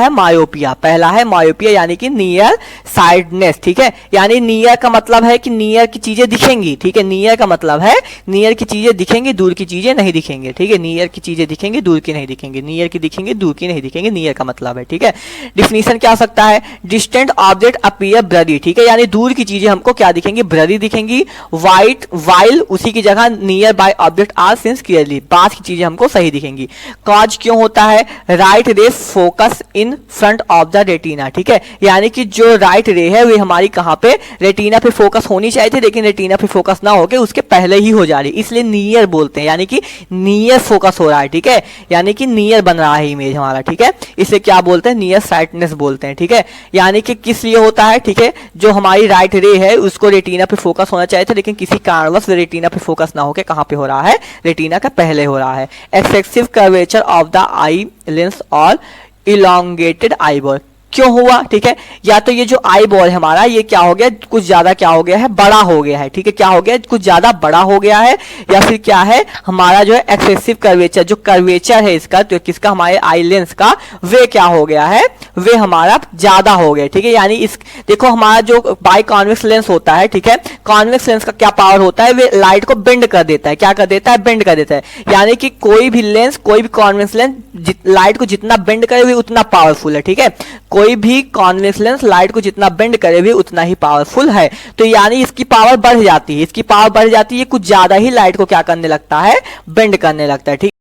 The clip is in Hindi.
है मायोपिया, पहला है मायोपिया यानी कि नियर साइडनेस, ठीक है। यानी नियर का मतलब है कि नियर की चीजें दिखेंगी, ठीक है। नियर का मतलब है नियर की चीजें दिखेंगी, दूर की चीजें नहीं दिखेंगे, ठीक है। नियर की चीजें दिखेंगी, दूर की नहीं दिखेंगी, नियर की दिखेंगे, दूर की नहीं दिखेंगे, नियर का मतलब है, ठीक है। डिफिनीशन क्या हो सकता है, डिस्टेंट ऑब्जेक्ट अपीयर ब्लरी, ठीक है, यानी दूर की चीजें हमको क्या दिखेंगी, ब्लरी दिखेंगी। वाइट वाइल उसी की जगह nearby object are seen clearly, पास की चीजें हमको सही दिखेंगी। कॉज क्यों होता है, राइट रे focus in front of the retina, ठीक है, यानी कि जो राइट रे है वे हमारी कहां पे, रेटिना पे फोकस होनी चाहिए थी, लेकिन रेटिना पे फोकस ना होके उसके पहले ही हो जा रही, इसलिए नियर बोलते हैं, यानी कि नियर फोकस हो रहा है, ठीक है, यानी कि नियर बन रहा है इमेज हमारा, ठीक है, इसे क्या बोलते हैं, नियर साइटनेस बोलते हैं, ठीक है। यानी कि किस लिए होता है, ठीक है, जो हमारी राइट रे है उसको रेटिना पे फोकस होना चाहिए था, लेकिन किसी कारणवश रेटिना पे फोकस ना होके कहां पे हो रहा है, रेटिना का पहले हो रहा है। Excessive curvature of the eye lens और इलोंगेटेड आईबॉल क्यों हुआ, ठीक है, या तो ये जो आई बॉल है हमारा ये क्या हो गया, कुछ ज्यादा क्या हो गया है, बड़ा हो गया है, ठीक है, क्या हो गया, कुछ ज्यादा बड़ा हो गया है, या फिर क्या है हमारा जो है एक्सेसिव कर्वेचर, जो कर्वेचर है इसका, तो किसका, हमारे आई लेंस का, वे क्या हो गया है, वे हमारा ज्यादा हो गया, ठीक है। यानी इस देखो हमारा जो बाई कॉन्वेक्स लेंस होता है, ठीक है, कॉन्वेक्स लेंस का क्या पावर होता है, वे लाइट को बेंड कर देता है, क्या कर देता है, बेंड कर देता है। यानी कि कोई भी लेंस, कोई भी कॉन्वेक्स लेंस लाइट को जितना बेंड करे वे उतना पावरफुल है, ठीक है, कोई भी कॉन्वेक्स लेंस लाइट को जितना बेंड करे भी उतना ही पावरफुल है। तो यानी इसकी पावर बढ़ जाती है, इसकी पावर बढ़ जाती है, कुछ ज्यादा ही लाइट को क्या करने लगता है, बेंड करने लगता है, ठीक।